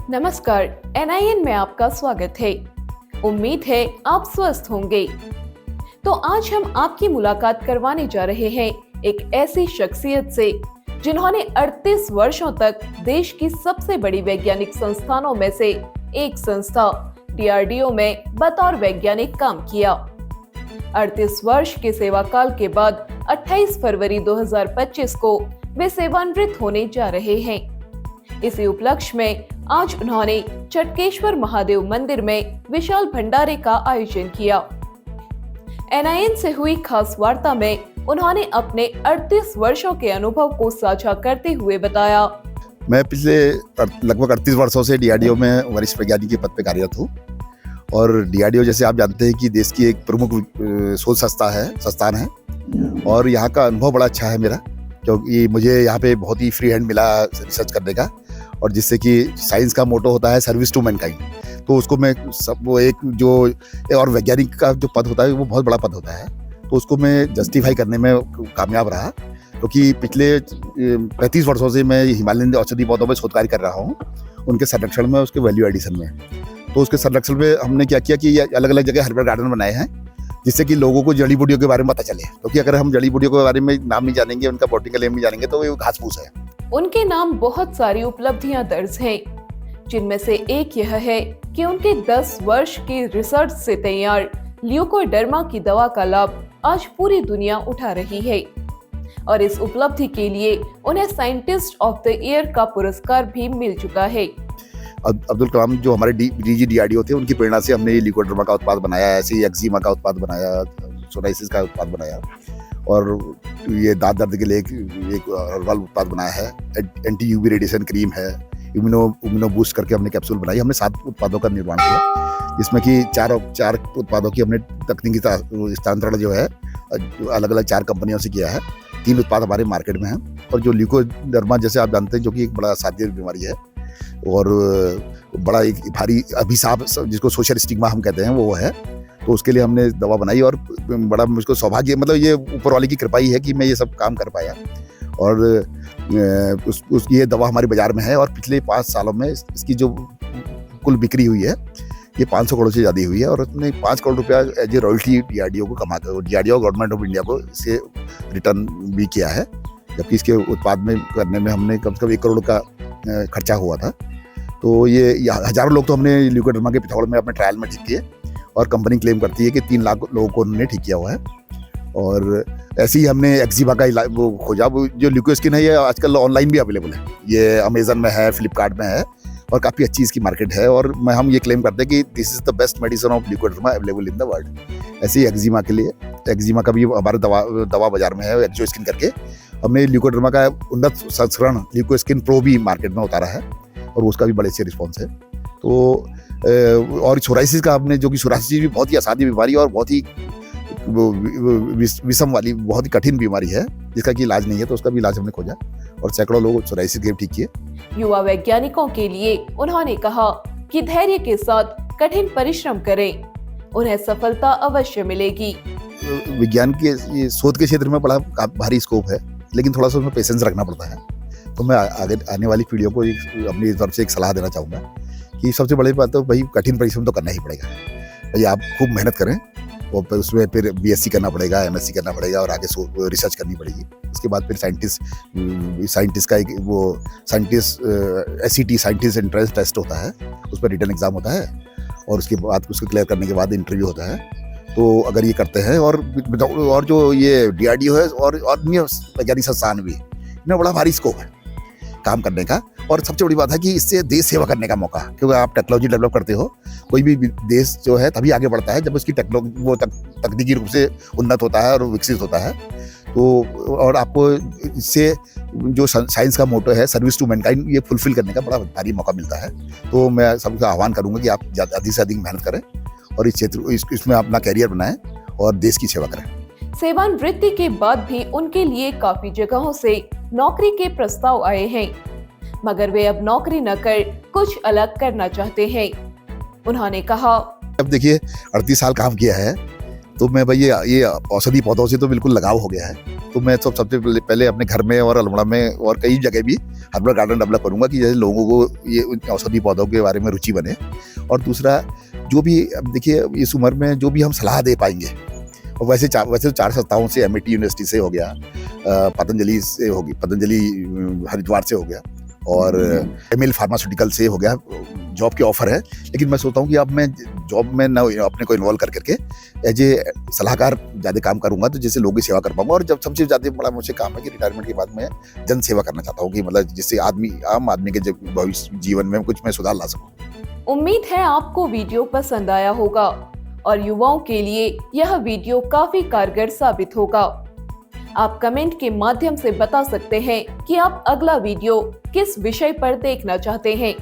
नमस्कार, NIN में आपका स्वागत है। उम्मीद है आप स्वस्थ होंगे। तो आज हम आपकी मुलाकात करवाने जा रहे हैं एक ऐसी शख्सियत से जिन्होंने 38 वर्षों तक देश की सबसे बड़ी वैज्ञानिक संस्थानों में से एक संस्था DRDO में बतौर वैज्ञानिक काम किया। 38 वर्ष के सेवा काल के बाद 28 फरवरी 2025 को वे सेवानिवृत्त होने जा रहे हैं। इसी उपलक्ष्य में आज उन्होंने चटकेश्वर महादेव मंदिर में विशाल भंडारे का आयोजन किया। NIN से हुई खास वार्ता में उन्होंने अपने 38 वर्षों के अनुभव को साझा करते हुए बताया। मैं पिछले लगभग 38 वर्षों से DRDO में वरिष्ठ वैज्ञानिक के पद पर कार्यरत हूँ और DRDO जैसे आप जानते हैं कि देश की एक प्रमुख शोध संस्थान है और यहाँ का अनुभव बड़ा अच्छा है मेरा, क्योंकि मुझे यहाँ पे बहुत ही फ्री हैंड मिला रिसर्च करने का, और जिससे कि साइंस का मोटो होता है सर्विस टू मैनकाइंड, तो उसको मैं वो एक जो और वैज्ञानिक का जो पद होता है वो बहुत बड़ा पद होता है, तो उसको मैं जस्टिफाई करने में कामयाब रहा। क्योंकि पिछले 35 वर्षों से मैं हिमालयन औषधि पौधों में शोध कार्य कर रहा हूँ, उनके संरक्षण में, उसके वैल्यू एडिशन में। तो उसके संरक्षण में हमने क्या किया कि अलग अलग जगह हर्बल गार्डन बनाए हैं, जिससे कि लोगों को जड़ी बूटियों के बारे में पता चले, क्योंकि अगर हम जड़ी बूटियों के बारे में नाम नहीं जानेंगे, उनका बॉटनिकल नेम नहीं जानेंगे, तो वो घास फूस है। उनके नाम बहुत सारी उपलब्धियां दर्ज हैं, जिनमें से एक यह है कि उनके 10 वर्ष की रिसर्च से तैयार ल्यूकोडर्मा की दवा का लाभ आज पूरी दुनिया उठा रही है, और इस उपलब्धि के लिए उन्हें साइंटिस्ट ऑफ द ईयर का पुरस्कार भी मिल चुका है। अब्दुल कलाम जो हमारे DRDO थे, उनकी प्रेरणा से हमने ये ल्यूकोडर्मा का उत्पाद बनाया, ऐसे ही एक्जिमा का उत्पाद बनाया, सोराइसिस का उत्पाद बनाया, और ये दांत दर्द के लिए एक हर्बल उत्पाद बनाया है, एंटी UV रेडिएशन क्रीम है, इम्यूनो बूस्ट करके हमने कैप्सूल बनाई। हमने 7 उत्पादों का निर्माण किया, जिसमें कि चार उत्पादों की हमने तकनीकी स्थानांतरण जो है अलग अलग 4 कंपनियों से किया है। 3 उत्पाद हमारे मार्केट में हैं, और जो ल्यूकोडर्मा जैसे आप जानते हैं, जो कि एक बड़ा साध्य बीमारी है और बड़ा एक भारी अभिशाप जिसको सोशल स्टिग्मा हम कहते हैं वो है, तो उसके लिए हमने दवा बनाई, और बड़ा मुझको सौभाग्य, मतलब ये ऊपर वाले की कृपा ही है कि मैं ये सब काम कर पाया। और ये दवा हमारे बाजार में है, और पिछले 5 सालों में इसकी जो कुल बिक्री हुई है ये 500 करोड़ से ज़्यादा हुई है, और उसने 5 करोड़ रुपया एज ए रॉयल्टी DRDO को कमा कर DRDO गवर्नमेंट ऑफ इंडिया को इसे रिटर्न भी किया है, जबकि इसके उत्पाद में करने में हमने कम से कम 1 करोड़ का खर्चा हुआ था। तो ये हज़ारों लोग तो हमने ल्यूकोडर्मा के पिथौड़ में अपने ट्रायल में ठीक किए, और कंपनी क्लेम करती है कि 3 लाख लोगों को उन्होंने ठीक किया हुआ है। और ऐसे ही हमने एक्जिमा का वो खोजा, वो जो ल्यूकोस्किन है ये आजकल ऑनलाइन भी अवेलेबल है, ये अमेजन में है, फ्लिपकार्ट में है, और काफ़ी अच्छी इसकी मार्केट है, और हम ये क्लेम करते हैं कि this is the best medicine of leucoderma available in the world. ऐसे ही एक्जिमा के लिए, एक्जिमा का भी हमारे दवा बाजार में है, एक्जोस्किन करके। हमने ल्यूकोडर्मा का उन्नत संस्करण ल्यूकोस्किन प्रो भी मार्केट में उतारा है, और उसका भी बड़े अच्छे रिस्पॉन्स है। तो और सोराइसिस का हमने, जो कि सोराइसिस भी बहुत ही असाध्य बीमारी और बहुत ही विषम वाली बहुत ही कठिन बीमारी है, जिसका कि इलाज नहीं है, तो उसका भी इलाज हमने खोजा, और सैकड़ों लोग सोराइसिस के ठीक किए। युवा वैज्ञानिकों के लिए उन्होंने कहा कि धैर्य के साथ कठिन परिश्रम करें, उन्हें सफलता अवश्य मिलेगी। विज्ञान के ये शोध के क्षेत्र में बड़ा भारी स्कोप है, लेकिन थोड़ा सा उसमें पेशेंस रखना पड़ता है। तो मैं आगे आने वाली पीढ़ियों को अपनी तरफ से एक सलाह देना चाहूँगा कि सबसे बड़ी बात तो भाई कठिन परिश्रम तो करना ही पड़ेगा। भाई आप खूब मेहनत करें, और उसमें फिर BSc करना पड़ेगा, MSc करना पड़ेगा, और आगे रिसर्च करनी पड़ेगी। उसके बाद फिर साइंटिस्ट का एक वो SET साइंटिस्ट एंट्रेंस टेस्ट होता है, उस पर रिटन एग्जाम होता है, और उसके बाद उसको क्लियर करने के बाद इंटरव्यू होता है। तो अगर ये करते हैं, और जो ये DRDO है और अन्य वैज्ञानिक संस्थान भी, इनमें बड़ा भारी स्कोप है काम करने का। और सबसे बड़ी बात है कि इससे देश सेवा करने का मौका, क्योंकि आप टेक्नोलॉजी डेवलप करते हो, कोई भी देश जो है तभी आगे बढ़ता है जब उसकी तकनीकी रूप से उन्नत होता है और विकसित होता है। तो और आपको इससे जो साइंस का मोटो है सर्विस टू मैनकाइंड, ये फुलफिल करने का बड़ा भारी मौका मिलता है। तो मैं सबका आह्वान करूँगा कि आप अधिक से अधिक मेहनत करें, और इस क्षेत्र इसमें अपना कैरियर बनाएं और देश की सेवा करें। सेवानिवृत्ति के बाद भी उनके लिए काफी जगहों से नौकरी के प्रस्ताव आए हैं, मगर वे अब नौकरी न कर कुछ अलग करना चाहते हैं। उन्होंने कहा, अब देखिए 38 साल काम किया है, तो मैं भाई ये औषधि पौधों से तो बिल्कुल लगाव हो गया है। तो मैं सबसे पहले अपने घर में और अल्मोड़ा में और कई जगह भी हर्बल गार्डन डेवलप करूँगा कि जैसे लोगों को ये औषधि पौधों के बारे में रुचि बने। और दूसरा, जो भी अब देखिए इस उम्र में जो भी हम सलाह दे पाएँगे, और वैसे तो 4 संस्थाओं से, एमआईटी यूनिवर्सिटी से हो गया, पतंजलि से होगी, पतंजलि हरिद्वार से हो गया, और एमएल फार्मास्यूटिकल से हो गया, जॉब के ऑफर है। लेकिन मैं सोचता हूँ कि अब मैं जॉब में ना अपने को इन्वॉल्व करके एज ए सलाहकार ज़्यादा काम करूँगा, तो जिससे लोगों की सेवा कर पाऊँगा। और जब सबसे ज़्यादा बड़ा मुझे काम है कि रिटायरमेंट के बाद मैं जन सेवा करना चाहता हूँ, कि मतलब जिससे आम आदमी के भविष्य जीवन में कुछ मैं सुधार ला सकूँ। उम्मीद है आपको वीडियो पसंद आया होगा और युवाओं के लिए यह वीडियो काफी कारगर साबित होगा। आप कमेंट के माध्यम से बता सकते हैं कि आप अगला वीडियो किस विषय पर देखना चाहते हैं।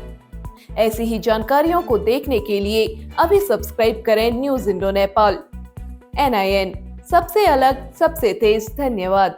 ऐसी ही जानकारियों को देखने के लिए अभी सब्सक्राइब करें न्यूज़ इंडो नेपाल। NIN, सबसे अलग, सबसे तेज। धन्यवाद।